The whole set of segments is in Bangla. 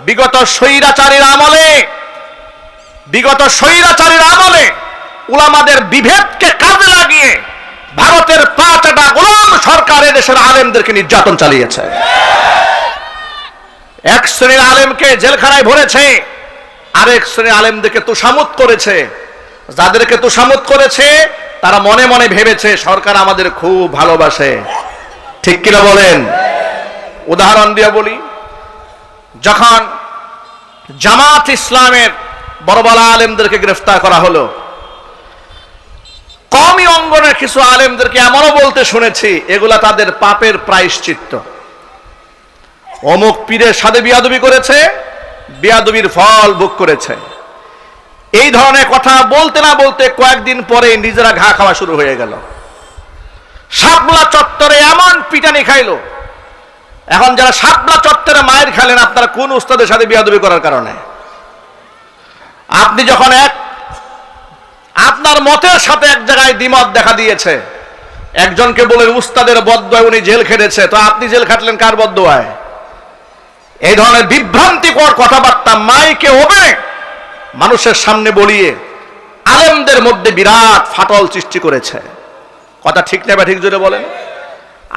বিগত স্বৈরাচারীর আমলে উলামাদের বিভেদকে কাজে লাগিয়ে ভারতের পাঁচটা গোলাম সরকার দেশের আলেমদেরকে নির্যাতন চালিয়েছে। এক শ্রেণীর আলেমকে জেলখানায় ভরেছে, আরেক শ্রেণীর আলেমদেরকে তোষামোদ করেছে। যাদেরকে তোষামোদ করেছে তারা মনে মনে ভেবেছে সরকার আমাদের খুব ভালোবাসে। ঠিক কিনা বলেন? উদাহরণ দিয়ে বলি, যখন জামাত ইসলামের বড় বড় আলেমদেরকে গ্রেফতার করা হলো, কওমি অঙ্গনের কিছু আলেমদেরকে এমনও বলতে শুনেছি এগুলা তাদের পাপের প্রায়শ্চিত্ত। অমুক পীরের সাথে বিয়াদবি করেছে, বিয়াদবির ফল ভোগ করেছে। এই ধরনের কথা বলতে না বলতে কয়েকদিন পরে নিজেরা ঘা খাওয়া শুরু হয়ে গেল। শাপলা চত্বরে এমন পিটানি খাইলো। এখন যারা শাপলা চত্বরে মায়ের খেলেন, আপনারা কোন উস্তাদের সাথে বিয়াদবি করার কারণে? আপনি যখন আপনার মতের সাথে এক জায়গায় দ্বিমত দেখা দিয়েছে, একজনকে বলেন উস্তাদের বদদোয়ায় উনি জেল খেটেছে, তো আপনি জেল খাটলেন কার বদদোয়ায়? এই ধরনের বিভ্রান্তিকর কথাবার্তা মাইকে ওপেনে মানুষের সামনে বলিয়ে আলেমদের মধ্যে বিরাট ফাটল সৃষ্টি করেছে। কথা ঠিক না? ঠিক জোরে বলেন।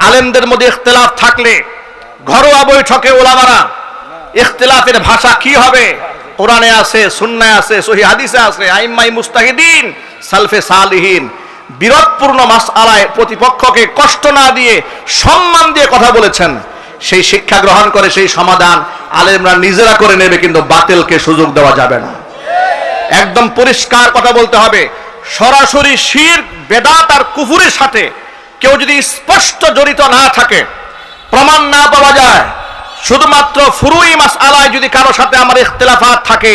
আলেমদের মধ্যে ইখতিলাফ থাকলে ঘরোয়া বৈঠকে ওলামারা ইখতিলাফের ভাষা কি হবে? কোরআনে আছে, সুন্নায় আছে, সহিহ হাদিসে আছে, আইম্মাই মুস্তাহিদিন, সালফে সালিহিন বিরোধপূর্ণ মাসআলায় প্রতিপক্ষকে কষ্ট না দিয়ে সম্মান দিয়ে কথা বলেছেন। সেই শিক্ষা গ্রহণ করে সেই সমাধান আলেমরা নিজেরা করে নেবে, কিন্তু বাতিলকে সুযোগ দেওয়া যাবে না। একদম পরিষ্কার কথা বলতে হবে। সরাসরি শিরক, বেদাত আর কুফরের সাথে কেউ যদি স্পষ্ট জড়িত না থাকে, প্রমাণ না পাওয়া যায়, শুধুমাত্র ফুরুই মাসআলায় যদি কারো সাথে আমার ইখতিলাফাত থাকে,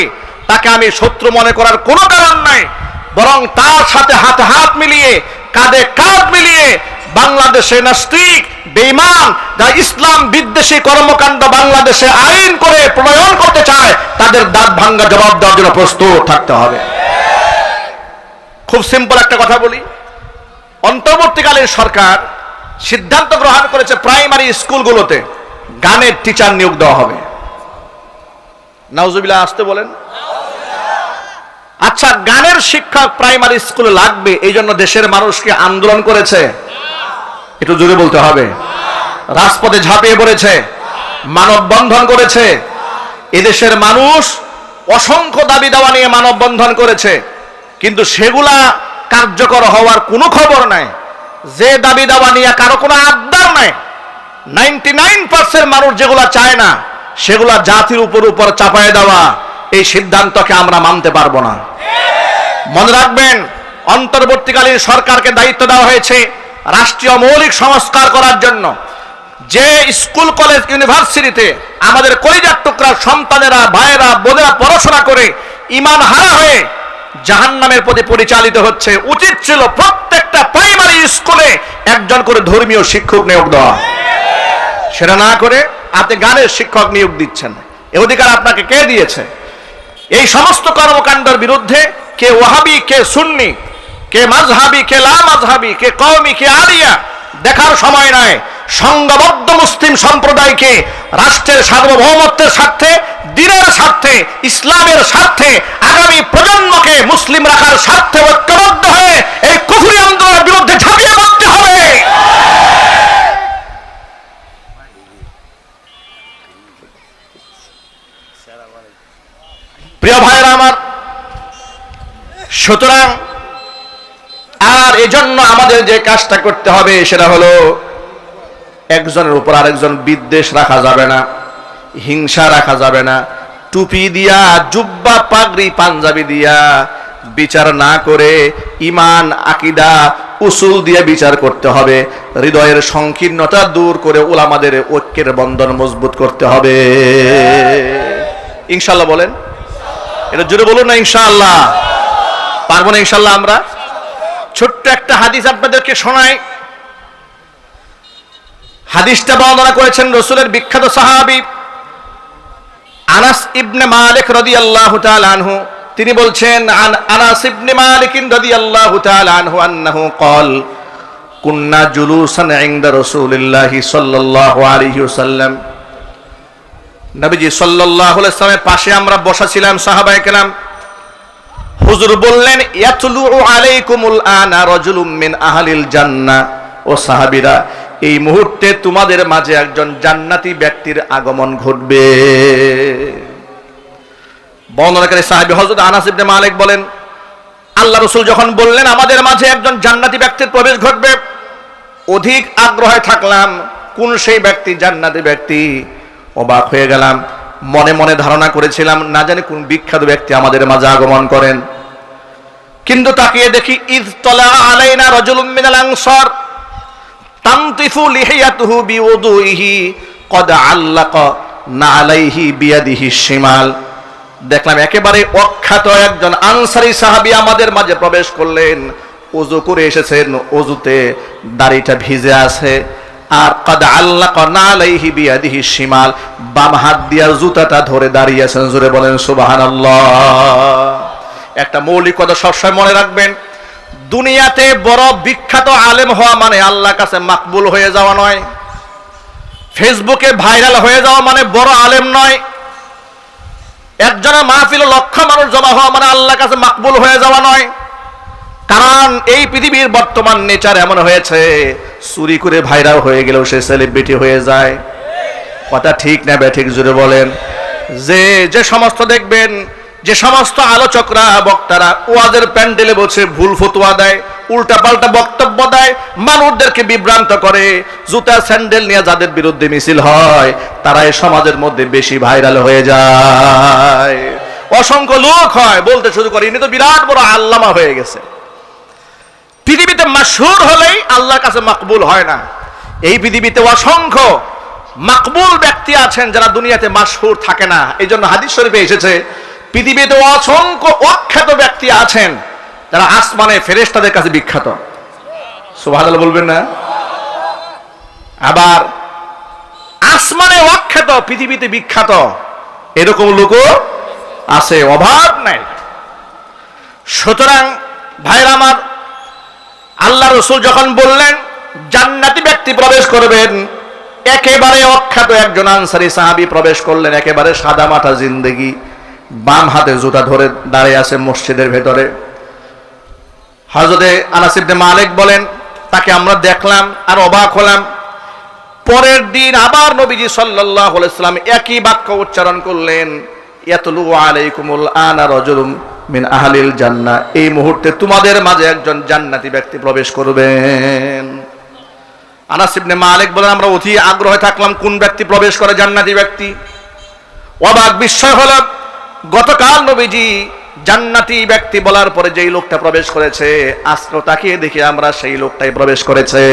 তাকে আমি শত্রু মনে করার কোনো কারণ নাই। বরং তার সাথে হাতে হাত মিলিয়ে, কাঁধে কাঁধ মিলিয়ে বাংলাদেশে নাস্তিক, বেঈমান, যারা ইসলাম বিদ্বেষী কর্মকাণ্ড বাংলাদেশে আইন করে প্রণয়ন করতে চায়, তাদের দাঁত ভাঙ্গা জবাব দেওয়ার জন্য প্রস্তুত থাকতে হবে। খুব সিম্পল একটা কথা বলি, অন্তর্বর্তীকালীন সরকার সিদ্ধান্ত গ্রহণ করেছে প্রাইমারি স্কুলগুলোতে গানের টিচার নিয়োগ দেওয়া হবে। নাউজুবিল্লাহ, আসতে বলেন। আচ্ছা, গানের শিক্ষক প্রাইমারি স্কুলে লাগবে, এই জন্য দেশের মানুষকে আন্দোলন করেছে? একটু জোরে বলতে হবে। রাজপথে ঝাঁপিয়ে পড়েছে, মানববন্ধন করেছে। এদেশের মানুষ অসংখ্য দাবি দাওয়া নিয়ে মানববন্ধন করেছে, কিন্তু সেগুলা কার্যকর হওয়ার কোনো খবর নাই। যে দাবি দাওয়া নিয়ে কারো কোনো আবদার নাই, 99% মানুষ যেগুলা চায় না সেগুলা জাতির উপর চাপায় দেওয়া, এই সিদ্ধান্তকে আমরা মানতে পারবো না। মনে রাখবেন, অন্তর্বর্তীকালীন সরকারকে দায়িত্ব দেওয়া হয়েছে রাষ্ট্রীয় মৌলিক সংস্কার করার জন্য। যে স্কুল, কলেজ, ইউনিভার্সিটিতে আমাদের কলিজার টুকরা সন্তানেরা, ভাইয়েরা, বোনেরা পড়াশোনা করে ঈমান হারা হয়ে জাহান্নামের প্রতি পরিচালিত হচ্ছে, উচিত ছিল প্রত্যেকটা প্রাইমারি স্কুলে একজন করে ধর্মীয় শিক্ষক নিয়োগ দেওয়া। সেটা না করে আপনি গানের শিক্ষক নিয়োগ দিচ্ছেন। এই অধিকার আপনাকে কে দিয়েছে? এই সমস্ত কর্মকাণ্ডের বিরুদ্ধে কে ওয়াহাবি, কে সুন্নি, কে মাযহাবি, কে লা মাযহাবি, কে কওমি, কে আলিয়া দেখার সময় নয়। সংঘবদ্ধ মুসলিম সম্প্রদায়কে রাষ্ট্রের সার্বভৌমত্বের স্বার্থে, দ্বীনের স্বার্থে, ইসলামের স্বার্থে, আগামী প্রজন্মকে মুসলিম রাখার স্বার্থে ঐক্যবদ্ধ হয়ে এই কুফরি আন্দোলনের বিরুদ্ধে ঝাঁপিয়ে পড়তে হবে। প্রিয় ভাইয়েরা আমার, সুতরাং আর এজন্য আমাদের যে কাজটা করতে হবে সেটা হলো, একজনের উপর আরেকজন বিদ্বেষ রাখা যাবে না, হিংসা রাখা যাবে না। টুপি দিয়া, জুব্বা, পাগড়ি, পাঞ্জাবি দিয়া বিচার না করে ঈমান, আকীদা, উসুল দিয়ে বিচার করতে হবে। হৃদয়ের সংকীর্ণতা দূর করে উলামাদের ঐক্যের বন্ধন মজবুত করতে হবে। ইনশাআল্লাহ বলেন। এটা জোরে বলুন না ইনশাআল্লাহ। পারবো না ইনশাআল্লাহ আমরা? ছোট্ট একটা হাদিস আপনাদেরকে শোনাই। হাদিসটা বর্ণনা করেছেন রাসূলের বিখ্যাত সাহাবী আনাস ইবনে মালিক রাদিয়াল্লাহু তাআলা আনহু। তিনি বলছেন, আনাস ইবনে মালিক রাদিয়াল্লাহু তাআলা আনহু আন্নাহু ক্বাল কুন্না জুলুসান ইনদা রাসূলিল্লাহি সাল্লাল্লাহু আলাইহি ওয়াসাল্লাম। নবীজি সাল্লাল্লাহু আলাইহি ওয়াসাল্লামের পাশে আমরা বসা ছিলাম সাহাবায়ে কেরাম। হুজুর বললেন, ইয়াতলু আলাইকুমুল আনা রাজুলুম মিন আহলিল জান্নাহ। ও সাহাবীরা, এই মুহূর্তে তোমাদের মাঝে একজন জান্নাতি ব্যক্তির আগমন ঘটবে। বর্ণনাকারী সাহাবী হযরত আনাস ইবনে মালিক বলেন, আল্লাহ রাসূল যখন বললেন আমাদের মাঝে একজন জান্নাতি ব্যক্তির প্রবেশ ঘটবে, অধিক আগ্রহে থাকলাম কোন সেই ব্যক্তি, জান্নাতি ব্যক্তি। অবাক হয়ে গেলাম, মনে মনে ধারণা করেছিলাম না জানি কোন বিখ্যাত ব্যক্তি আমাদের মাঝে আগমন করেন। কিন্তু তাকিয়ে দেখি, ইয তালা আলাইনা রাজুলুম মিনাল আনসার তানতিফু লিহিয়াতুহু বিউদুইহি ক্বাদ আল্লাকা নালাইহি বিয়াদিহি শিমাল। দেখলাম একেবারে অখ্যাত একজন আনসারী সাহাবী আমাদের মাঝে প্রবেশ করলেন। ওযু করে এসেছেন, ওযুতে দাড়িটা ভিজে আছে, আর ক্বাদ আল্লাকা নালাইহি বিয়াদিহি শিমাল, বাম হাত দিয়া জুতাটা ধরে দাঁড়িয়ে আছেন। জোরে বলেন সুবহানাল্লাহ। একটা মৌলিক কথা সবসময় মনে রাখবেন, দুনিয়াতে বড় বিখ্যাত আলেম হওয়া মানে আল্লাহর কাছে মাকবুল হয়ে যাওয়া নয়। ফেসবুকে ভাইরাল হয়ে যাওয়া মানে বড় আলেম নয়। একজনের মাহফিলে লক্ষ মানুষ জমা হওয়া মানে আল্লাহর কাছে মাকবুল হয়ে যাওয়া নয়। কারণ এই পৃথিবীর বর্তমান নেচার এমন হয়েছে, চুরি করে ভাইরাল হয়ে গেলেও সে সেলিব্রিটি হয়ে যায়। কথা ঠিক না বেঠিক? জোরে বলেন। যে সমস্ত দেখবেন, যে সমস্ত আলোচকরা, বক্তারা ওয়াজের প্যান্ডেলে বসে ভুল ফতোয়া দেয়, উল্টা পাল্টা বক্তব্য দেয়, মানুষদেরকে বিভ্রান্ত করে, জুতা স্যান্ডেল নিয়ে যাদের বিরুদ্ধে মিছিল হয়, তারা এই সমাজের মধ্যে বেশি ভাইরাল হয়ে যায়। অসংখ্য লোক হয়, বলতে শুরু করে ইনি তো বিরাট বড় আল্লামা হয়ে গেছে। পৃথিবীতে মাশহুর হলেই আল্লাহর কাছে মাকবুল হয় না। এই পৃথিবীতে অসংখ্য মাকবুল ব্যক্তি আছেন যারা দুনিয়াতে মাশহুর থাকে না। এই জন্য হাদিস শরীফে এসেছে, পৃথিবীতে অসংখ্য অখ্যাত ব্যক্তি আছেন যারা আসমানে ফেরেশতাদের কাছে বিখ্যাত। সুবহানাল্লাহ বলবেন না? আবার আসমানে অখ্যাত, পৃথিবীতে বিখ্যাত, এরকম লোকও আছে, অভাব নাই। সুতরাং ভাইরা আমার, আল্লাহ রাসূল যখন বললেন জান্নাতি ব্যক্তি প্রবেশ করবেন, একেবারে অখ্যাত একজন আনসারী সাহাবী প্রবেশ করলেন, একেবারে সাদা মাটা জিন্দেগি, বাম হাতে জুতা ধরে দাঁড়িয়ে আছে মসজিদের ভেতরে। হযরতে আনাস ইবনে মালিক বলেন, তাকে আমরা দেখলাম আর অবাক হলাম। পরের দিন আবার নবীজি সাল্লাল্লাহু আলাইহি ওয়াসাল্লাম একই বাক্য উচ্চারণ করলেন, ইয়াতলু আলাইকুমুল আনা রাজুলুম মিন আহলিল জান্নাহ। এই মুহূর্তে তোমাদের মাঝে একজন জান্নাতি ব্যক্তি প্রবেশ করবেন। আনাস ইবনে মালিক বলেন, আমরা অতি আগ্রহে থাকলাম কোন ব্যক্তি প্রবেশ করে, জান্নাতি ব্যক্তি। অবাক বিস্ময় হলো, গতকাল নবীজি জান্নাতি ব্যক্তি বলার পরে যেই লোকটা প্রবেশ করেছে, আজকে তাকিয়ে দেখি আমরা সেই লোকটাই প্রবেশ করেছে।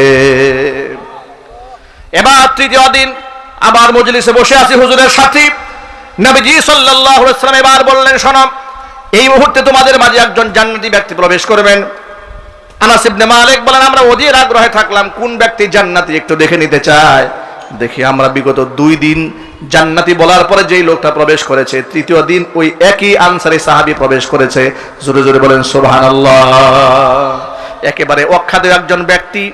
এবার তৃতীয় দিন আবার মজলিসে বসে আছি হুজুরের সাথে। নবীজি সাল্লাল্লাহু আলাইহি ওয়াসাল্লাম এবার বললেন, শোনো, এই মুহূর্তে তোমাদের মাঝে একজন জান্নাতি ব্যক্তি প্রবেশ করবেন। আনাস ইবনে মালিক বলেন, আমরা অধীর আগ্রহে থাকলাম কোন ব্যক্তি জান্নাতি, একটু দেখে নিতে চাই। দেখি আমরা বিগত 2 দিন জান্নাতি বলার পরে যেই লোকটা প্রবেশ করেছে, তৃতীয় দিন ওই একই আনসারী সাহাবী প্রবেশ করেছে। জোরে জোরে বলেন সুবহানাল্লাহ। একেবারে অখ্যাত একজন ব্যক্তি,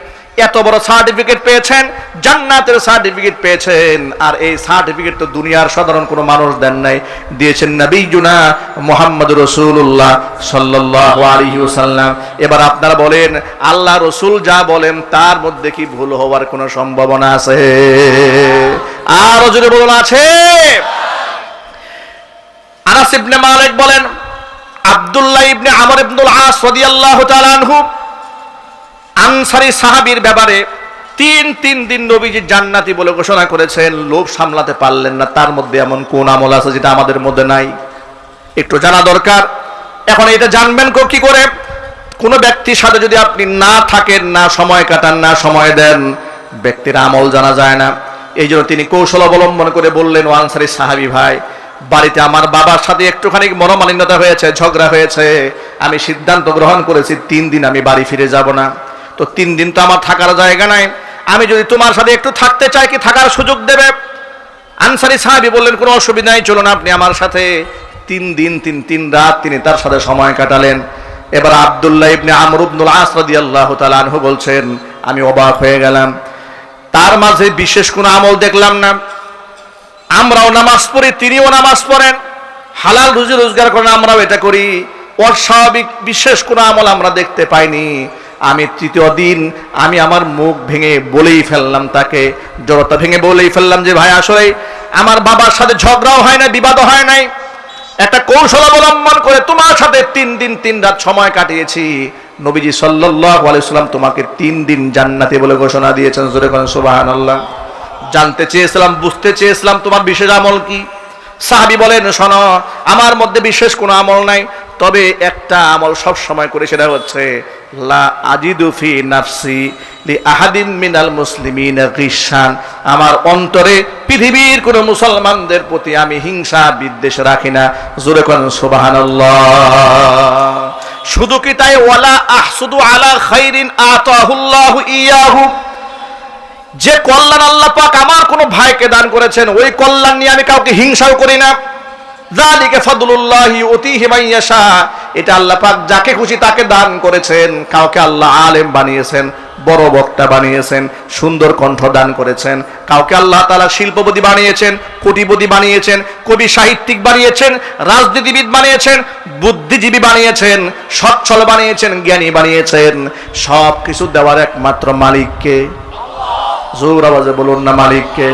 এত বড় সার্টিফিকেট পেয়েছেন, জান্নাতের সার্টিফিকেট পেয়েছেন। আর এই সার্টিফিকেট তো দুনিয়ার সাধারণ কোনো মানুষ দেন নাই, দিয়েছেন নবীজুনা মুহাম্মদুর রাসূলুল্লাহ সাল্লাল্লাহু আলাইহি ওয়াসাল্লাম। এবার আপনারা বলেন, আল্লাহ রাসূল যা বলেন তার মধ্যে কি ভুল হওয়ার কোনো সম্ভাবনা আছে? আর জোরে বলুন, আছে। আনাস ইবনে মালিক বলেন, আব্দুল্লাহ ইবনে আমর ইবনুল আস রাদিয়াল্লাহু তাআলা আনহু আনসারী সাহাবীর ব্যাপারে 3 দিন নবীজি জান্নাতি বলে ঘোষণা করেছেন। লোভ সামলাতে পারলেন না, তার মধ্যে এমন কোন আমল আছে যেটা আমাদের মধ্যে নাই? একটু জানা দরকার। এখন এটা জানবেন কি করে? কোন ব্যক্তির সাথে যদি আপনি না থাকেন, না সময় কাটান, না সময় দেন, ব্যক্তির আমল জানা যায় না। এই জন্য তিনি কৌশল অবলম্বন করে বললেন, ও আনসারী সাহাবী ভাই, বাড়িতে আমার বাবার সাথে একটুখানি মনোমালিন্যতা হয়েছে, ঝগড়া হয়েছে, আমি সিদ্ধান্ত গ্রহণ করেছি 3 দিন আমি বাড়ি ফিরে যাব না। তো 3 দিন তো আমার থাকার জায়গা নাই, আমি যদি তোমার সাথে একটু থাকতে চাই কি থাকার সুযোগ দেবে? আনসারী সাহাবী বললেন, কোনো অসুবিধা নাই, চলুন আপনি আমার সাথে। 3 দিন 3 রাত তিনি তার সাথে সময় কাটালেন। এবার আব্দুল্লাহ ইবনে আমর ইবনুল আস রাদিয়াল্লাহু তাআলা আনহু বলছেন, আমি অবাক হয়ে গেলাম, তার মাঝে বিশেষ কোনো আমল দেখলাম না। আমরাও নামাজ পড়ি, তিনিও নামাজ পড়েন, হালাল রুজি রোজগার করেন, আমরাও এটা করি। অস্বাভাবিক বিশেষ কোনো আমল আমরা দেখতে পাইনি। আমি তৃতীয় দিন আমি আমার মুখ ভেঙে বলেই ফেললাম, তাকে জড়তা ভেঙে বলেই ফেললাম যে ভাই আসলে আমার বাবার সাথে ঝগড়াও হয় না, বিবাদও হয় নাই, একটা কৌশল অবলম্বন করে তোমার সাথে 3 দিন 3 রাত সময় কাটিয়েছি। নবীজি সাল্লাল্লাহু আলাইহি ওয়াসাল্লাম তোমাকে 3 দিন জান্নাতি বলে ঘোষণা দিয়েছেন। জোরে বলেন সুবহানাল্লাহ। জানতে চেয়েছিলাম, বুঝতে চেয়েছিলাম তোমার বিশেষ আমল কি। সাহাবী বলেন, শোনো, আমার মধ্যে বিশেষ কোনো আমল নাই, তবে একটা আমল সব সময় করে, সেটা হচ্ছে লা আজিদু ফি নাফসি লি আহাদিন মিনাল মুসলিমিনা গিশান। আমার অন্তরে পৃথিবীর কোন মুসলমানদের প্রতি আমি হিংসা বিদ্বেষ রাখি না। জোরে কোন সুবহানাল্লাহ। শুধু কি তাই, ওয়ালা আহসুদু আলা খাইরিন আতাহুল্লাহু ইয়াহু। যে কল্যাণ আল্লাহ পাক আমার কোন ভাইকে দান করেছেন, ওই কল্যাণ নিয়ে আমি কাউকে হিংসাও করি না। যালিকা ফাদলুল্লাহি ইউতিহি মান ইয়াশা। এটা আল্লাহ পাক যাকে খুশি তাকে দান করেছেন। কাউকে আল্লাহ আলেম বানিয়েছেন, বড় বক্তা বানিয়েছেন, সুন্দর কণ্ঠ দান করেছেন। কাউকে আল্লাহ তাআলা শিল্পপতি বানিয়েছেন, কোটিপতি বানিয়েছেন, কবি সাহিত্যিক বানিয়েছেন, রাজনীতিবিদ বানিয়েছেন, বুদ্ধিজীবী বানিয়েছেন, সচ্ছল বানিয়েছেন, জ্ঞানী বানিয়েছেন। সব কিছু দেওয়ার একমাত্র মালিককে। জোর আওয়াজে বলুন না, মালিককে।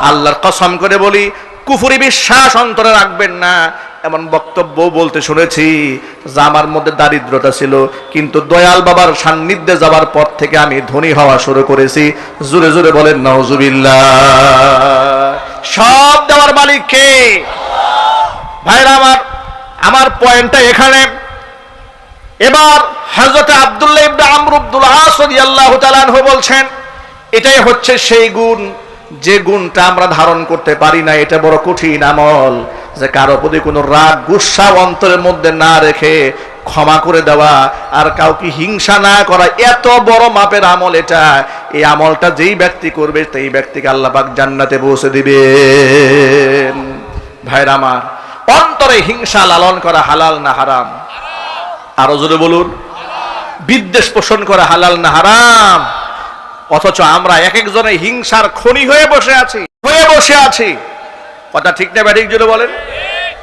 আল্লাহর কসম করে বলি, কুফরি বিশ্বাস অন্তরে রাখবেন না। এমন বক্তব্য বলতে শুনেছি যে আমার মধ্যে দারিদ্রতা ছিল, কিন্তু দয়াল বাবার সান্নিধ্যে যাবার পর থেকে আমি ধনী হওয়া শুরু করেছি। জোরে জোরে বলেন নাউজুবিল্লাহ। সব দেওয়ার মালিক কে? ভাইরা আমার পয়েন্টটা এখানে। এবার হযরত আব্দুল্লাহ ইবনে আমর ইবনুল আস রাদিয়াল্লাহু তাআলা আনহু বলছেন, এটাই হচ্ছে সেই গুণ যে গুণটা আমরা ধারণ করতে পারি না। এটা বড় কঠিন আমল, যে কারো প্রতি কোনো রাগ গুসা অন্তরের মধ্যে না রেখে ক্ষমা করে দেওয়া আর কাউকে হিংসা না করা, এত বড় মাপের আমল এটা। এই আমলটা যেই ব্যক্তি করবে সেই ব্যক্তিকে আল্লাহ পাক জান্নাতে পৌঁছে দিবেন। ভাইরা আমার, অন্তরে হিংসা লালন করা হালাল না হারাম? আরো জোরে বলুন। বিদ্বেষ পোষণ করা হালাল না হারাম? অথচ আমরা এক একজনের হিংসার খনি হয়ে বসে আছি। কথা ঠিক না ব্যাঠিক জোরে বলেন?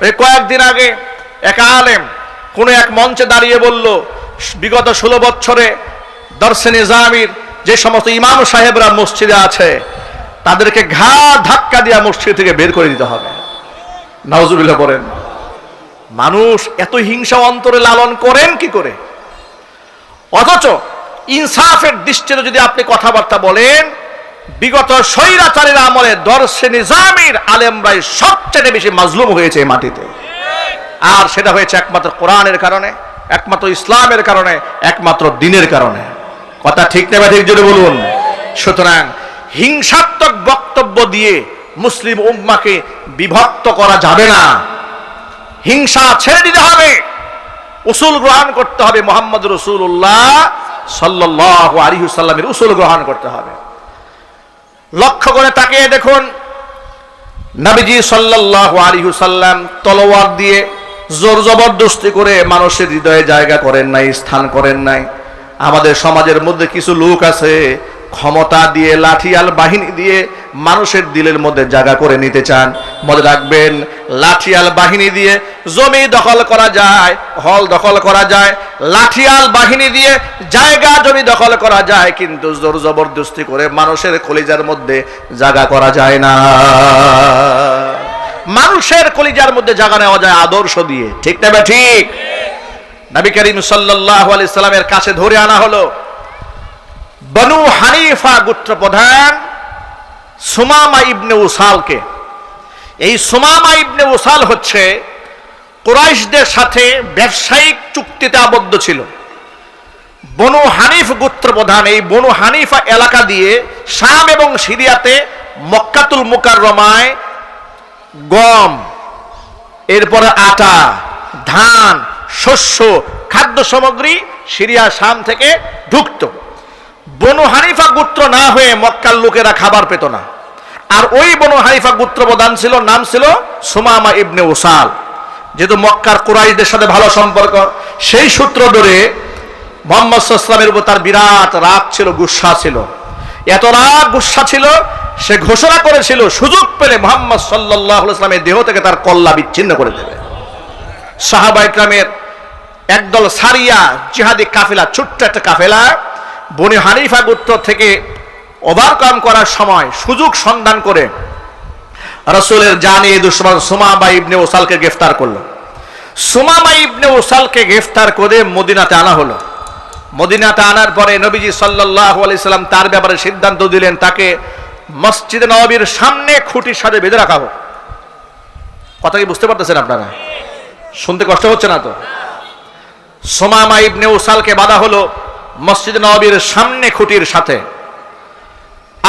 এই কয়েকদিন আগে এক আলেম কোন এক মঞ্চে দাঁড়িয়ে বলল, বিগত 16 বছরে দরসে নিজামির যে সমস্ত ইমাম সাহেবরা মসজিদে আছে তাদেরকে ঘাড় ধাক্কা দিয়া মসজিদ থেকে বের করে দিতে হবে। নাউজুবিল্লাহ বলেন। মানুষ এত হিংসা অন্তরে লালন করেন কি করে? অথচ ইনসাফের দৃষ্টিতে যদি আপনি কথাবার্তা বলেন, বিগত স্বৈরাচারের আমলে দরসে নিজামির আলেমরাই সবচেয়ে বেশি মাজলুম হয়েছে এই মাটিতে। আর সেটা হয়েছে একমাত্র কোরআনের কারণে, একমাত্র ইসলামের কারণে, একমাত্র দ্বীনের কারণে। কথা ঠিক না ঠিক জোরে বলুন। সুতরাং হিংসাত্মক বক্তব্য দিয়ে মুসলিম উম্মাহকে বিভক্ত করা যাবে না। হিংসা ছেড়ে দিতে হবে, উসুল গ্রহণ করতে হবে। মুহাম্মদ রাসূলুল্লাহ সাল্লাল্লাহু আলাইহি ওয়াসাল্লামের উসুল গ্রহণ করতে হবে। লক্ষ্য করে তাকিয়ে দেখুন, নবীজি সাল্লাল্লাহু আলাইহি ওয়াসাল্লাম তলোয়ার দিয়ে জোর জবরদস্তি করে মানুষের হৃদয়ে জায়গা করেন নাই, স্থান করেন নাই। আমাদের সমাজের মধ্যে কিছু লোক আছে ক্ষমতা দিয়ে, লাঠিয়াল বাহিনী দিয়ে মানুষের দিলের মধ্যে জায়গা করে নিতে চান। মনে রাখবেন, লাঠিয়াল বাহিনী দিয়ে জমি দখল করা যায়, হল দখল করা যায়, লাঠিয়াল বাহিনী দিয়ে জায়গা জমি দখল করা যায়, কিন্তু জোর জবরদস্তি করে মানুষের কলিজার মধ্যে জায়গা করা যায় না। মানুষের কলিজার মধ্যে জায়গা নেওয়া যায় আদর্শ দিয়ে। ঠিক না বা ঠিক? নবী করিম সাল্লাল্লাহু আলাইহি সাল্লামের কাছে ধরে আনা হলো বনু হানিফা গোত্র প্রধান সুমামা ইবনে উসালকে। এই সুমামা ইবনে উসাল হচ্ছে কুরাইশদের সাথে ব্যবসায়িক চুক্তিতে আবদ্ধ ছিল। বনু হানিফ গোত্র প্রধান এই বনু হানিফা এলাকা দিয়ে শাম এবং সিরিয়াতে মক্কাতুল মুকাররমায় গম, এরপরে আটা, ধান, শস্য, খাদ্য সামগ্রী সিরিয়া শাম থেকে ঢুকত। বনু হানিফা গোত্র না হয়ে মক্কার লোকেরা খাবার পেত না। আর ওই বনু হানিফা গোত্র প্রধান ছিল, নাম ছিল সুমামা ইবনে উসাল। যেহেতু মক্কার কুরাইশদের সাথে ভালো সম্পর্ক, সেই সূত্র ধরে মুহাম্মদ সাল্লাল্লাহু আলাইহি ওয়াসাল্লামের উপর তার বিরাট রাগ ছিল, গুসা ছিল। এত রাগ গুসা ছিল, সে ঘোষণা করেছিল সুযোগ পেলে মুহাম্মদ সাল্লাল্লাহু আলাইহি ওয়াসাল্লামের দেহ থেকে তার কল্লা বিচ্ছিন্ন করে দেবে। সাহাবা ইকরামের একদল সারিয়া জিহাদি কাফেলা, ছোট্ট একটা কাফেলা বনি হানিফা গোত্র থেকে ওভারকাম করার সময় সুযোগ সন্ধান করে রাসূলের জানি দুশমন সুমামা ইবনে উসালকে গ্রেফতার করলো। সুমামা ইবনে উসালকে গ্রেফতার করে মদিনাতে আনা হলো। মদিনাতে আনার পরে নবীজি সাল্লাল্লাহু আলাইহি সাল্লাম তার ব্যাপারে সিদ্ধান্ত দিলেন তাকে মসজিদে নববীর সামনে খুঁটির সাথে বেঁধে রাখা হোক। কথা কি বুঝতে পারতেছেন আপনারা? শুনতে কষ্ট হচ্ছে না তো? সুমামা ইবনে উসালকে বাঁধা হলো মসজিদে নববীর সামনে খুঁটির সাথে।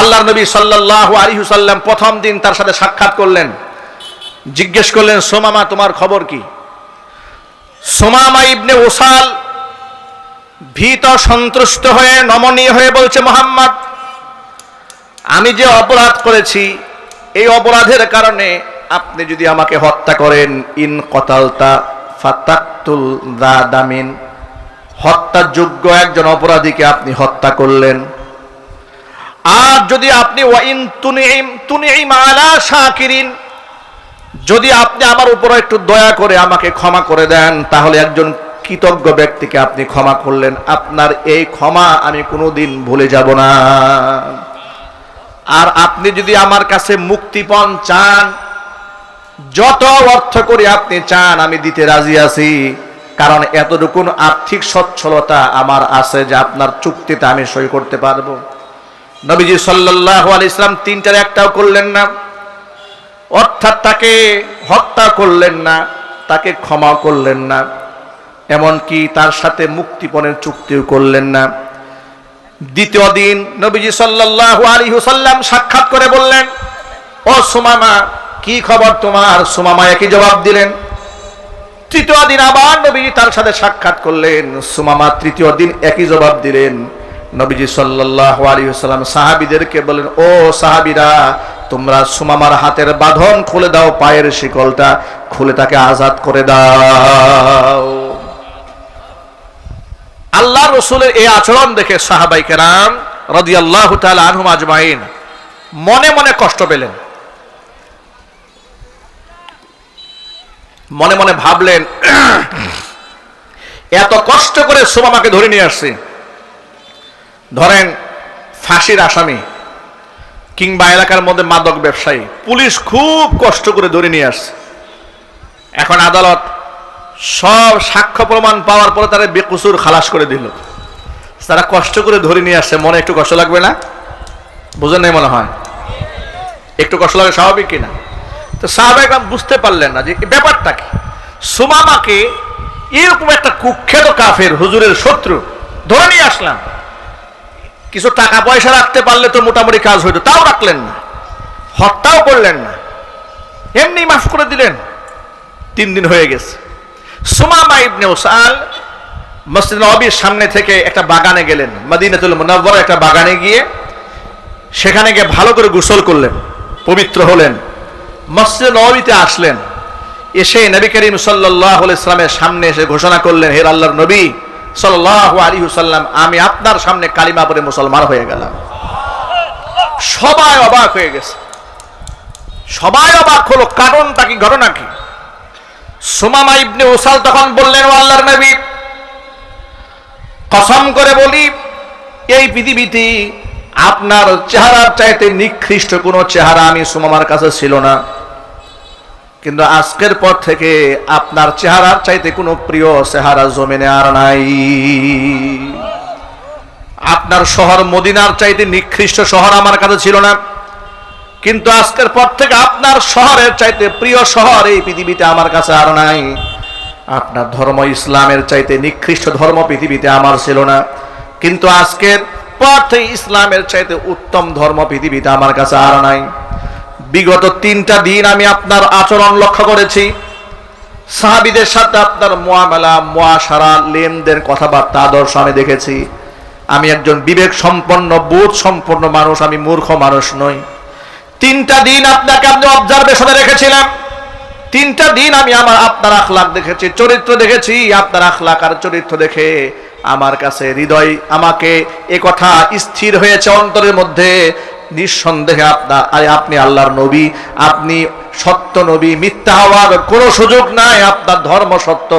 আল্লাহর নবী সাল্লাল্লাহু আলাইহি ওয়াসাল্লাম প্রথম দিন তার সাথে সাক্ষাৎ করলেন, জিজ্ঞেস করলেন, সুমামা তোমার খবর কি? সুমামা ইবনে উসাল ভীত সন্ত্রস্ত হয়ে নমনীয় হয়ে বলছে, মুহাম্মদ, আমি যে অপরাধ করেছি এই অপরাধের কারণে আপনি যদি আমাকে হত্যা করেন, ইন কতালতা ফাতাকতুল দাদামিন, হত্যার যোগ্য একজন অপরাধীকে আপনি হত্যা করলেন। আর যদি আপনি ওয়াইন তুনিম আলা শাকিরিন, যদি আপনি আমার উপর একটু দয়া করে আমাকে ক্ষমা করে দেন, তাহলে একজন কৃতজ্ঞ ব্যক্তিকে আপনি ক্ষমা করলেন। আপনার এই ক্ষমা আমি কোনোদিন ভুলে যাব না। আর আপনি যদি আমার কাছে মুক্তিপণ চান, যত অর্থ করে আপনি চান আমি দিতে রাজি আছি, কারণ এতটুকু আর্থিক সচ্ছলতা আমার আছে যে আপনার চুক্তিতে আমি সই করতে পারবো। নবীজি সাল্লাল্লাহু আলাইহি ওয়াসাল্লাম তিনটার একটাও করলেন না, অর্থাৎ তাকে হত্যা করলেন না, তাকে ক্ষমা করলেন না, এমনকি তার সাথে মুক্তিপণের চুক্তিও করলেন না। দ্বিতীয় দিন নবীজি সাল্লাল্লাহু আলাইহি ওয়াসাল্লাম সাক্ষাৎ করে বললেন, ও সুমামা, কি খবর তোমার? সুমামা একই জবাব দিলেন। তৃতীয় দিন আবার নবীজি তার সাথে সাক্ষাৎ করলেন, সুমামা তৃতীয় দিন একই জবাব দিলেন। নবীজি সাল্লাল্লাহু আলাইহি ওয়াসাল্লাম সাহাবীদেরকে বলেন, ও সাহাবীরা, তোমরা সুমামার হাতের বাঁধন খুলে দাও, পায়ের শিকলটা খুলে তাকে আজাদ করে দাও। আল্লাহ রাসূলের এই আচরণ দেখে সাহাবায়ে কেরাম রাদিয়াল্লাহু তাআলা আনহুম আজমাইন মনে মনে কষ্ট পেলেন। মনে মনে ভাবলেন, এত কষ্ট করে সুমামাকে ধরে নিয়ে আসছে, ধরেন ফাঁসির আসামি কিংবা এলাকার মধ্যে মাদক ব্যবসায়ী, পুলিশ খুব কষ্ট করে ধরে নিয়ে আসছে। এখন আদালত সব সাক্ষ্য প্রমাণ পাওয়ার পরে তারা বেকসুর খালাস করে দিল। তারা কষ্ট করে ধরে নিয়ে আসছে, মনে একটু কষ্ট লাগবে না? বুঝেন নাই মনে হয়? একটু কষ্ট লাগে, স্বাভাবিক কিনা? তো সাহাবায়ে কেরাম বুঝতে পারলেন না যে ব্যাপারটা কি। সুমামাকে এরকম একটা কুখ্যাত কাফের, হুজুরের শত্রু, ধরে নিয়ে আসলাম, কিছু টাকা পয়সা রাখতে পারলে তো মোটামুটি কাজ হইতো, তাও রাখলেন না, হত্যাও করলেন না, এমনি মাফ করে দিলেন। 3 দিন হয়ে গেছে। সুমামা ইবনে উসাল মসজিদ নববীর সামনে থেকে একটা বাগানে গেলেন, মদিনাতুল মুনাওয়ারা একটা বাগানে গিয়ে সেখানে গিয়ে ভালো করে গোসল করলেন, পবিত্র হলেন, মসজিদ নববীতে আসলেন। এসে নবী করিম সাল্লাল্লাহু আলাইহি ওয়াসাল্লামের সামনে এসে ঘোষণা করলেন, হে আল্লাহর নবী সাল্লাল্লাহু আলাইহি ওয়াসাল্লাম, আমি আপনার সামনে কালিমা পড়ে মুসলমান হয়ে গেলাম। সবাই অবাক হয়ে গেছে, সবাই অবাক হলো, কারণটা কি, ঘটনা কি? সুমামা ইবনে উসাল তখন বললেন, ও আল্লাহর নবী, কসম করে বলি, এই পৃথিবীতে আপনার চেহারার চাইতে নিকৃষ্ট কোনো চেহারা আমি সুমামার কাছে ছিল না, কিন্তু আজকের পর থেকে আপনার চেহারার চাইতে কোনো প্রিয় চেহারা জমিনে আর নাই। আপনার শহর মদিনার চাইতে নিকৃষ্ট শহর আমার কাছে ছিল না, কিন্তু আজকের পর থেকে আপনার শহরের চাইতে প্রিয় শহর এই পৃথিবীতে আমার কাছে আর নাই। আপনার ধর্ম ইসলামের চাইতে নিকৃষ্ট ধর্ম পৃথিবীতে আমার ছিল না, কিন্তু আজকের পর থেকে ইসলামের চাইতে উত্তম ধর্ম পৃথিবীতে আমার কাছে আর নাই। বিগত 3টা দিন আমি আপনার আচরণ লক্ষ্য করেছি, সাহাবীদের সাথে আপনার মুআমালা, মুআশারা, লেনদেন, কথাবার্তা, আদর্শ আমি দেখেছি। আমি একজন বিবেক সম্পন্ন, বোধ সম্পন্ন মানুষ, আমি মূর্খ মানুষ নই। 3টা দিন আপনাকে আমি অবজারভেশনে রেখেছিলাম, 3টা দিন আমি আপনার আখলাক দেখেছি, চরিত্র দেখেছি। আপনার আখলাক আর চরিত্র দেখে আমার কাছে হৃদয় আমাকে এ কথা স্থির হয়েছে অন্তরের মধ্যে, নিঃসন্দেহে আপনি আল্লাহর নবী, আপনি সত্য নবী, মিথ্যা হওয়ার কোনো সুযোগ নাই, আপনার ধর্ম সত্য,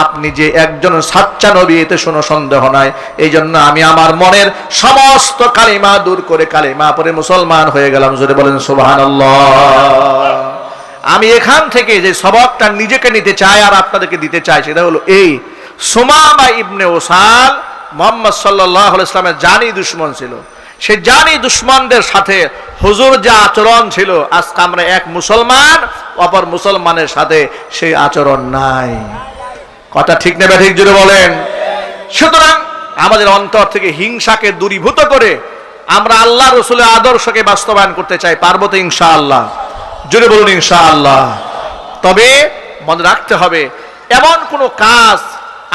আপনি যে একজন সাচ্চা নবী এতে কোনো সন্দেহ নাই। এই জন্য আমি আমার মনের সমস্ত কালিমা দূর করে কালিমা পরে মুসলমান হয়ে গেলাম। জোরে বলেন সুবহানাল্লাহ। আমি এখান থেকে যে সবকটা নিজেকে নিতে চাই আর আপনাদেরকে দিতে চাই সেটা হলো এই, সুমামা ইবনে ওসাল মুহাম্মদ সাল্লাল্লাহু আলাইহি ওয়াসাল্লামের জানি দুশমন ছিল। সে জানি দুশমনদের সাথে হুজুর যে আচরণ ছিল, আজকে আমরা এক মুসলমান অপর মুসলমানের সাথে সেই আচরণ নাই। কথা ঠিক নেবে ঠিক জুড়ে বলেন। সুতরাং আমাদের অন্তর থেকে হিংসাকে দূরীভূত করে আমরা আল্লাহ রসুলের আদর্শকে বাস্তবায়ন করতে চাই। পারবো তো ইনশাআল্লাহ? জুড়ে বলুন ইনশাআল্লাহ। তবে মনে রাখতে হবে এমন কোনো কাজ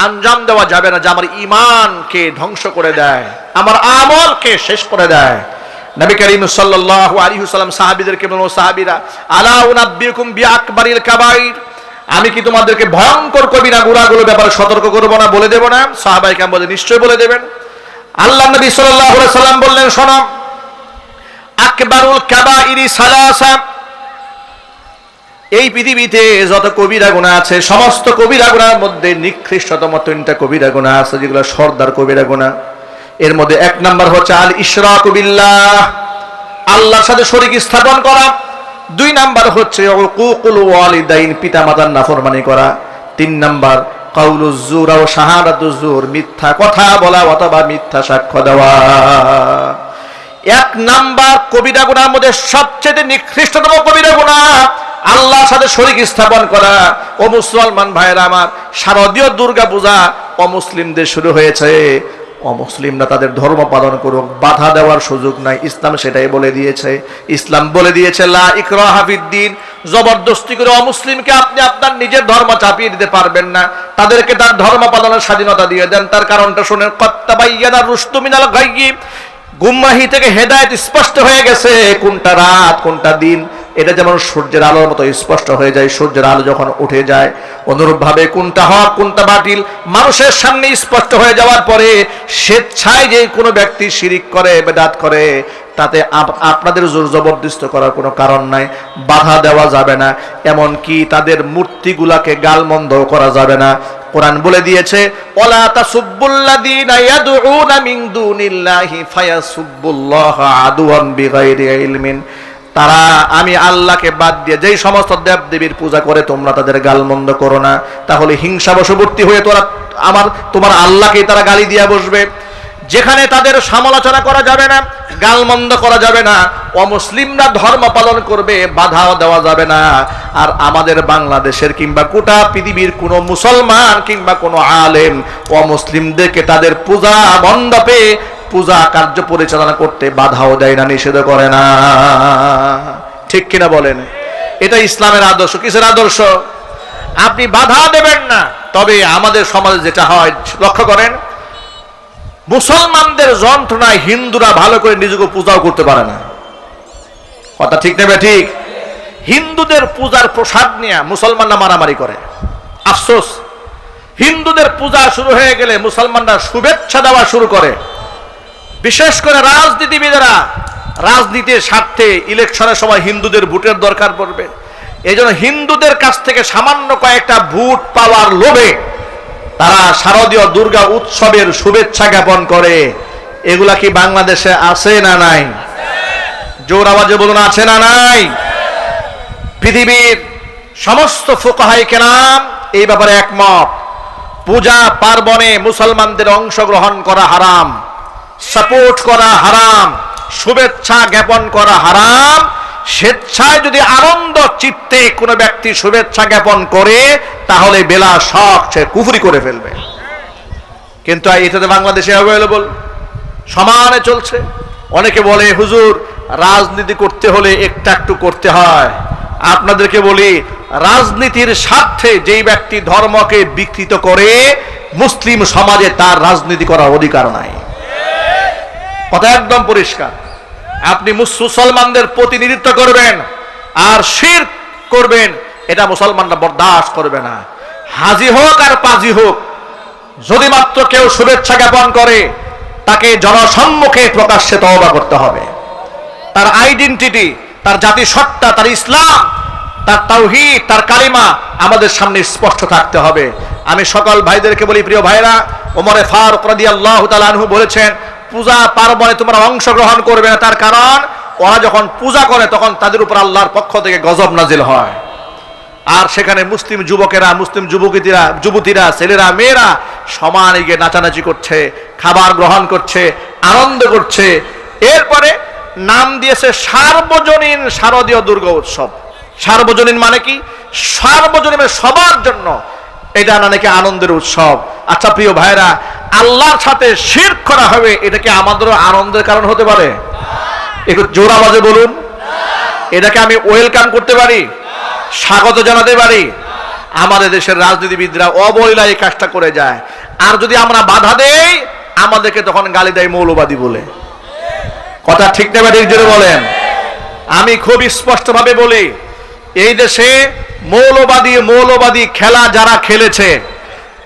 আঞ্জাম দেওয়া যাবে না যা আমার ঈমানকে ধ্বংস করে দেয়, আমার আমলকে শেষ করে দেয়। নবী করিম সাল্লাল্লাহু আলাইহি ওয়াসাল্লাম সাহাবীদেরকে বললেন, সাহাবীরা, আলা উনাব্বিউকুম বিআকবারিল কাবাইর, আমি কি তোমাদেরকে ভয়ঙ্কর কবিরা গুনাহগুলোর ব্যাপারে সতর্ক করব না, বলে দেব না? সাহাবায়ে কেরাম বলে, নিশ্চয়ই বলে দেবেন। আল্লাহ নবী সাল্লাল্লাহু আলাইহি ওয়াসাল্লাম বললেন, শোনো, আকবারুল কাবাইরি সালাসা, এই পৃথিবীতে যত কবিরা গুনাহ আছে সমস্ত কবিরা গুনার মধ্যে নিকৃষ্টতম 3টা কবিরা গুনাহ আছে, যেগুলো সর্দার কবিরা গুনাহ। এর মধ্যে 1 নাম্বার হচ্ছে আল ইশরাকু বিল্লাহ, আল্লাহর সাথে শরীক স্থাপন করা। 2 নাম্বার হচ্ছে উকুকুল ওয়ালিদাইন, পিতামাতার নাফরমানি করা। 3 নাম্বার কাউলুজ জুর ও শাহাদাতুজ জুর, মিথ্যা কথা বলা অথবা মিথ্যা সাক্ষ্য দেওয়া। 1 নাম্বার কবিরা গুনাহের মধ্যে সবচেয়ে নিকৃষ্টতম কবিরা গুনাহ আল্লাহর সাথে শরীক স্থাপন করা। ও মুসলমান ভাইরা আমার, শারদীয় দুর্গা পূজা অমুসলিমদের শুরু হয়েছে। অমুসলিমরা তাদের ধর্ম পালন করুক, বাধা দেওয়ার সুযোগ নাই। ইসলাম সেটাই বলে দিয়েছে। ইসলাম বলে দিয়েছে লা ইকরাহা ফিদ্দিন, জবরদস্তি করে অমুসলিমকে আপনি আপনার নিজের ধর্ম চাপিয়ে দিতে পারবেন না। তাদেরকে তার ধর্ম পালনের স্বাধীনতা দিয়ে দেন। তার কারণটা শুনেন, কদ তাবায়্যানা রুশদু মিনাল গায়্যি, গুমরাহি থেকে হেদায়েত স্পষ্ট হয়ে গেছে। কোনটা রাত কোনটা দিন এটা যেমন সূর্যের আলোর মতো স্পষ্ট হয়ে যায়, সূর্যের আলো যখন উঠে যায়, অনুরূপভাবে কোনটা হক কোনটা বাতিল মানুষের সামনে স্পষ্ট হয়ে যাওয়ার পরে স্বেচ্ছায় যে কোনো ব্যক্তি শিরিক করে, বেদাত করে, তাতে আপনাদের জোর জবরদস্ত করার কোনো কারণ নাই, বাধা দেওয়া যাবে না। এমনকি তাদের মূর্তিগুলাকে গালমন্দ করা যাবে না। কোরআন বলে দিয়েছে, ওয়ালা তাসুব্বুল্লাযীনা ইয়াদউনা মিন দুনিল্লাহি ফায়াসুব্বুল্লাহা আদওয়ান বিগাইরি ইলমিন, তারা আমি আল্লাহকে বাদ দিয়ে যেই সমস্ত দেব দেবীর পূজা করে তোমরা তাদের গালমন্দ করো না। তাহলে হিংসা বশবর্তী হয়ে তোমার আল্লাহকেই তারা গালি দিয়ে বসবে। যেখানে তাদের সমালোচনা করা যাবে না, গালমন্দ করা যাবে না, অমুসলিমরা ধর্ম পালন করবে, বাধাও দেওয়া যাবে না। আর আমাদের বাংলাদেশের কিংবা গোটা পৃথিবীর কোনো মুসলমান কিংবা কোনো আলেম অমুসলিমদেরকে তাদের পূজা মণ্ডপে পূজা কার্য পরিচালনা করতে বাধাও দেয় না, নিষেধ করে না। ঠিক কিনা বলেন? এটা ইসলামের আদর্শ। কিসের আদর্শ? আপনি বাধা দেবেন না। তবে আমাদের সমাজে যেটা হয় লক্ষ্য করেন, মুসলমানদের যন্ত্রণায় হিন্দুরা ভালো করে নিজেকে পূজাও করতে পারে না। কথা ঠিক নেবে ঠিক? হিন্দুদের পূজার প্রসাদ নিয়ে মুসলমানরা মারামারি করে। আফসোস, হিন্দুদের পূজা শুরু হয়ে গেলে মুসলমানরা শুভেচ্ছা দেওয়া শুরু করে। বিশেষ করে রাজনীতিবিদেরা রাজনীতির স্বার্থে ইলেকশনের সময় হিন্দুদের ভোটের দরকার পড়বে, এই জন্য হিন্দুদের কাছ থেকে সামান্য কয়েকটা ভোট পাওয়ার লোভে তারা শারদীয় দুর্গা উৎসবের শুভেচ্ছা জ্ঞাপন করে। এগুলা কি বাংলাদেশে আছে না নাই? জোর আওয়াজে বলুন, আছে না নাই? পৃথিবীর সমস্ত ফুকাহায়ে কেরাম এই ব্যাপারে একমত। পূজা পার্বণে মুসলমানদের অংশগ্রহণ করা হারাম, সাপোর্ট করা হারাম, শুভেচ্ছা জ্ঞাপন করা হারাম। স্বেচ্ছায় যদি আনন্দ চিত্তে কোনো ব্যক্তি শুভেচ্ছা জ্ঞাপন করে তাহলে বেলা শখ সে কুফরি করে ফেলবে। কিন্তু এটাতে বাংলাদেশে অ্যাভেলেবল, সমানে চলছে। অনেকে বলে হুজুর রাজনীতি করতে হলে একটু করতে হয়। আপনাদেরকে বলি, রাজনীতির স্বার্থে যেই ব্যক্তি ধর্মকে বিকৃত করে মুসলিম সমাজে তার রাজনীতি করার অধিকার নাই। কথা একদম পরিষ্কার। আপনি মুসলমানদের প্রতিনিধিত্ব করবেন আর শিরক করবেন, এটা মুসলমানরা বরদাস্ত করবে না। হাজি হোক আর পাজি হোক, যদি মাত্র কেউ শুভেচ্ছা জ্ঞাপন করে তাকে জনসম্মুখে প্রকাশ্যে তওবা করতে হবে। তার আইডেন্টিটি, তার জাতিসত্তা, তার ইসলাম, তার তাওহীদ, তার কালিমা আমাদের সামনে স্পষ্ট থাকতে হবে। আমি সকল ভাইদেরকে বলি, প্রিয় ভাইরা, ওমরে ফারুক রাদিয়াল্লাহু তাআলা আনহু বলেছেন, পূজা পার্বণে তোমরা অংশগ্রহণ করবে না। তার কারণ ওরা যখন পূজা করে তখন তাদের উপর আল্লাহর পক্ষ থেকে গজব নাজিল হয়। আর সেখানে মুসলিম যুবকেরা, মুসলিম যুবতীরা, ছেলেরা, মেয়েরা সমানে গিয়ে নাচানাচি করছে, খাবার গ্রহণ করছে, আনন্দ করছে। এরপরে নাম দিয়েছে সার্বজনীন শারদীয় দুর্গা উৎসব। সার্বজনীন মানে কি? সার্বজনীন সবার জন্য, এটা নাকি আনন্দের উৎসব। আচ্ছা প্রিয় ভাইরা, আল্লাহর সাথে শিরক করা হবে, এটা কি আমাদেরও আনন্দের কারণ হতে পারে? একটু জোর আওয়াজে বলুন। এটাকে আমি ওয়েলকাম করতে পারি, স্বাগত জানাতে পারি? আমাদের দেশের রাজনীতিবিদরা অবলীলায় এই কাজটা করে যায়। আর যদি আমরা বাধা দেই, আমাদেরকে তখন গালি দেয় মৌলবাদী বলে। কথা ঠিক না ঠিক জোরে বলেন। আমি খুব স্পষ্টভাবে বলি, এই দেশে মৌলবাদী খেলা যারা খেলেছে,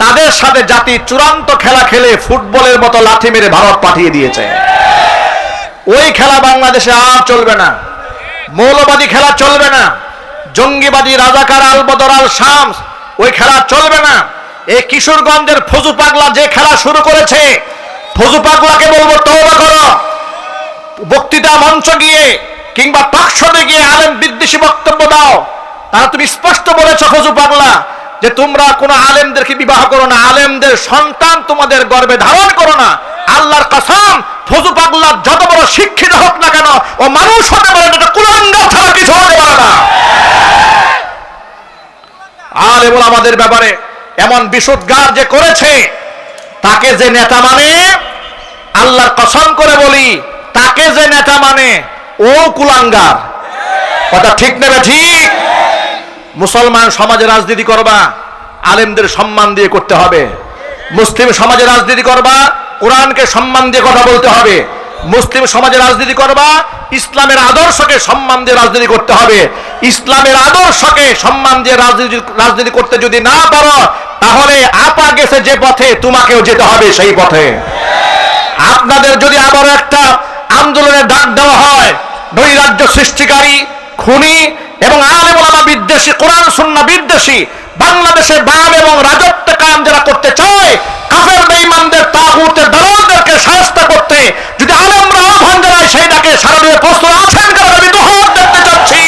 তাদের সাথে জাতি চূড়ান্ত খেলা খেলে ফুটবলের মতো লাঠি মেরে ভারত পাঠিয়ে দিয়েছে। ওই খেলা বাংলাদেশে আর চলবে না। মৌলবাদী খেলা চলবে না। জঙ্গিবাদী রাজাকার আল বদর আল শামস, ওই খেলা চলবে না। এই কিশোরগঞ্জের ফজু পাগলা যে খেলা শুরু করেছে, ফজু পাগলাকে বলবো তওবা করো। বক্তৃতা মঞ্চ গিয়ে কিংবা টকশোতে গিয়ে আলেম বিদ্বেষী বক্তব্য দাও। তারা তুমি স্পষ্ট বলেছো ফজু পাগলা যে তোমরা কোনো আলেমদেরকে বিবাহ করো না, আলেমদের সন্তান তোমাদের গর্ভে ধারণ করো না। আল্লাহর কসম, ফজু পাগলা যত বড় শিক্ষিত হোক না কেন, ও মানুষ হতে পারে না, কুলাঙ্গার ছাড়া কিছু হতে পারে না। আলেম ওলামাদের ব্যাপারে এমন বিশুদ্ধার যে করেছে, তাকে যে নেতা মানে, আল্লাহর কসম করে বলি, তাকে যে নেতা মানে ও কুলাঙ্গার। কথা ঠিক নেবে ঠিক? মুসলমান সমাজে রাজনীতি করবা, আলেমদের সম্মান দিয়ে করতে হবে। মুসলিম সমাজে রাজনীতি করবা, কোরআনকে সম্মান দিয়ে কথা বলতে হবে। মুসলিম সমাজে রাজনীতি করবা, ইসলামের আদর্শকে সম্মান দিয়ে রাজনীতি করতে হবে। ইসলামের আদর্শকে সম্মান দিয়ে রাজনীতি করতে যদি না পারো, তাহলে আপা গেছে যে পথে, তোমাকেও যেতে হবে সেই পথে। আপনাদের যদি আবার একটা আন্দোলনের ডাক দেওয়া হয়, নৈরাজ্য সৃষ্টিকারী, খুনি এবং আলেম ওলামা বিদ্বেষী, কোরআন সুন্নাহ বিদ্বেষী বাংলাদেশে বাম এবং রাজত্ব কায়েম যারা করতে চায়, কাফের বেঈমানদের, তাগুতের, দালালদেরকে শায়েস্ত করতে যদি আলেমরা আহ্বান জানায়, সেইটাকে সারা দিয়ে প্রস্তুত আছেন? কারণ আমি দুহাত দেখতে চাচ্ছি।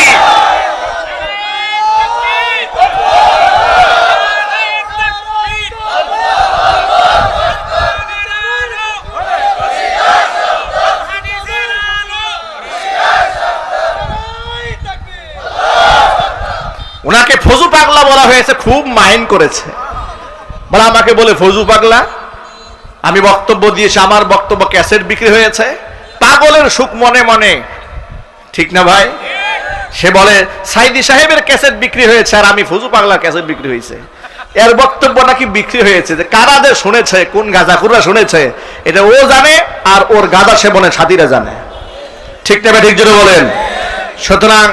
ওনাকে ফজু পাগলা বলা হয়েছে, খুব মাইন্ড করেছে। বলে আমাকে বলে ফজু পাগলা, আমি বক্তব্য দিয়েছি, আমার বক্তব্য ক্যাসেট বিক্রি হয়েছে। পাগলের সুখ মনে মনে, ঠিক না ভাই? সে বলে সাইদি সাহেবের ক্যাসেট বিক্রি হয়েছে, আর আমি ফজু পাগলার ক্যাসেট বিক্রি হয়েছে। এর বক্তব্য নাকি বিক্রি হয়েছে, যে কারা যে শুনেছে, কোন গাঁজাখুররা শুনেছে, এটা ও জানে, আর ওর গাঁজা সেবনের সাথীরা জানে। ঠিক না ভাই ঠিক জোরে বলেন। সুতরাং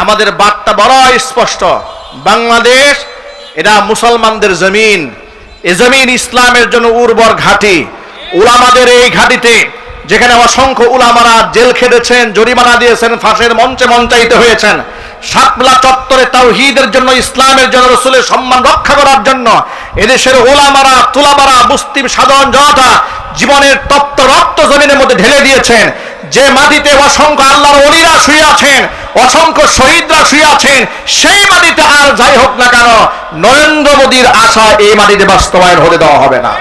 আমাদের বার্তা বড় স্পষ্ট, বাংলাদেশ এটা মুসলমানদের জমিন। এ জমিন ইসলামের জন্য উর্বর ঘাঁটি। উলামাদের এই ঘাঁটিতে, যেখানে অসংখ্য উলামারা জেল খেটেছেন, জরিমানা দিয়েছেন, ফাঁসের মঞ্চে মঞ্চায়িত হয়েছেন, শাপলা চত্বরে তাওহীদের জন্য, ইসলামের জন্য, রাসূলের সম্মান রক্ষা করার জন্য এদেশের উলামারা, তুলামারা, মুসলিম সাধারণ জনতা জীবনের তপ্ত রক্ত জমিনের মধ্যে ঢেলে দিয়েছেন। যে মাটিতে অসংখ্য আল্লাহর ওলিরা শুয়ে আছেন, অসংখ্য শহীদরা শুয়ে আছেন, সেই মাটিতে আর যাই হোক না কেন, নরেন্দ্র মোদীর আশা এই মাটিতে বাস্তবায়ন হতে দেওয়া হবে না।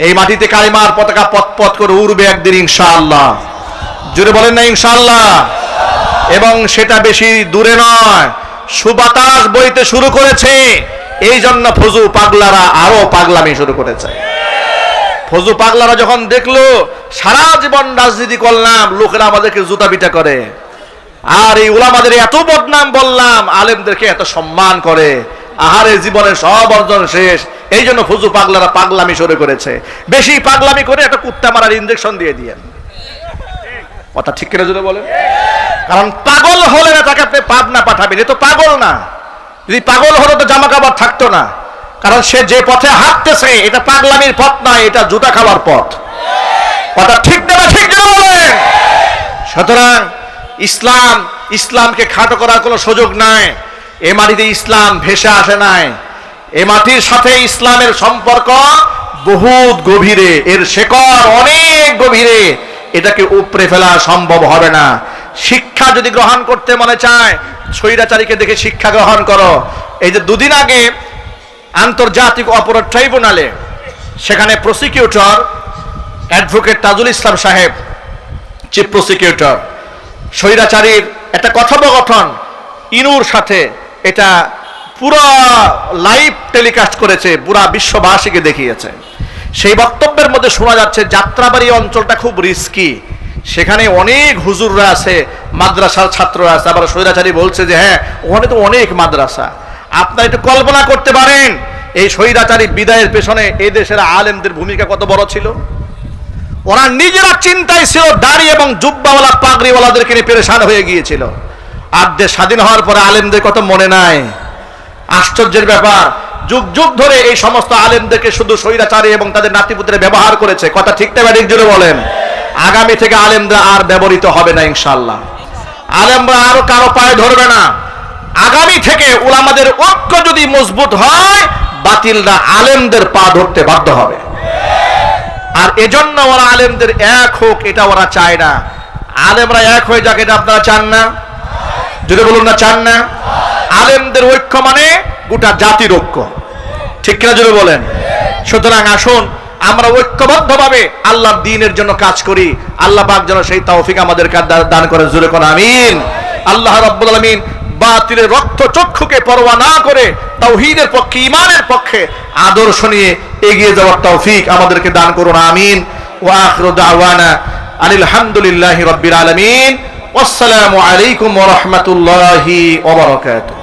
এই মাটিতে কালিমার পতাকা পথ করে উড়বে একদিন ইনশাআল্লাহ। জোরে বলেন না ইনশাআল্লাহ? এবং সেটা বেশি দূরে নয়, সুবাতাস বইতে শুরু করেছে। এই জন্য ফজু পাগলারা আরো পাগলামি শুরু করেছে। ফজু পাগলারা যখন দেখলো সারা জীবন রাজনীতি করলাম, লোকেরা আমাদেরকে জুতা পিটা করে, আর এই উলামাদের এত বদনাম বললাম, আলেমদেরকে এত সম্মান করে, আহারে জীবনের সব অর্জন শেষ। এই জন্য ফজু পাগলারা পাগলামি শুরু করেছে। বেশি পাগলামি করে একটা কুত্তা মারার ইনজেকশন দিয়ে দিয়েন। কথা ঠিক কিনা যদি বলেন? কারণ পাগল হলে না তাকে আপনি পাবনা পাঠাবেন, এ তো পাগল না। যদি পাগল হলে তো জামা কাপড় থাকতো না। কারণ সে যে পথে হাঁটতেছে, এটা পাগলামির পথ নয়, এটা জুতা খাবার পথ। কথা ঠিক না ঠিক বলেন? সুতরাং ইসলামকে খাটো করার কোনো সুযোগ নাই। এ মাটিতে ইসলাম ভেসে আসে নাই। এ মাটির সাথে ইসলামের সম্পর্ক বহুত গভীরে, এর শেকড় অনেক গভীরে, এটাকে উপড়ে ফেলা সম্ভব হবে না। শিক্ষা যদি গ্রহণ করতে মনে চায়, স্বৈরাচারীকে দেখে শিক্ষা গ্রহণ করো। এই যে দুদিন আগে আন্তর্জাতিক অপরাধ ট্রাইব্যুনালে, সেখানে প্রসিকিউটর অ্যাডভোকেট তাজুল ইসলাম সাহেব, চিফ প্রসিকিউটর, স্বৈরাচারীর একটা কথোপকথন ইনুর সাথে এটা পুরো লাইভ টেলিকাস্ট করেছে, পুরা বিশ্ববাসীকে দেখিয়েছে। সেই বক্তব্যের মধ্যে শোনা যাচ্ছে যাত্রাবাড়ি অঞ্চলটা খুব রিস্কি, সেখানে অনেক হুজুররা আছে, মাদ্রাসার ছাত্ররা আছে। আবার স্বৈরাচারী বলছে যে হ্যাঁ, ওখানে তো অনেক মাদ্রাসা। আপনারা একটু কল্পনা করতে পারেন এই স্বৈরাচারী বিদায়ের পেছনে এই দেশের আলেমদের ভূমিকা কত বড় ছিল। ওরা নিজেরা চিন্তায় ছিল, দাড়ি এবং জুব্বাওয়ালা পাগড়িওয়ালাদেরকে নিয়ে পেরেশান হয়ে গিয়েছিল। আর দেশ স্বাধীন হওয়ার পরে আলেমদের কত মনে নাই। আশ্চর্যের ব্যাপার, যুগ যুগ ধরে এই সমস্ত আলেমদেরকে শুধু স্বৈরাচারী এবং তাদের নাতিপুত্রে ব্যবহার করেছে। কথা ঠিক না ঠিক জোরে বলেন। আগামী থেকে আলেমরা আর ব্যবহৃত হবে না ইনশাআল্লাহ। আলেমরা আরো কারো পায়ে ধরবে না। আগামী থেকে উলামাদের ঐক্য যদি মজবুত হয়, বাতিলরা আলেমদের পা ধরতে বাধ্য হবে। আর এজন্য ওরা আলেমদের এক হোক, এটা ওরা চায় না। আলেমরা এক হয়ে যাক, এটা আপনারা চান না? যদি বলুন না, চান না? আলেমদের ঐক্য মানে গোটা জাতির ঐক্য, ঠিক কিনা জোরে বলেন। সুতরাং আসুন আমরা ঐক্যবদ্ধভাবে আল্লাহর দ্বীনের জন্য কাজ করি। আল্লাহ পাক যেন সেই তৌফিক আমাদেরকে দান করে, জোরে কোন আমিন। আল্লাহ রাব্বুল আলামিন বাতিলের রক্ত চক্ষুকে পরোয়া না করে তাওহীদের পক্ষে, ঈমানের পক্ষে আদর্শ নিয়ে এগিয়ে যাওয়ার তৌফিক আমাদেরকে দান করুন, আমিন। ওয়া আখিরু দাওয়ানা আনিল হামদুলিল্লাহি রাব্বিল আলামিন। ওয়াসসালামু আলাইকুম ওয়া রাহমাতুল্লাহি ওয়া বারাকাতুহু।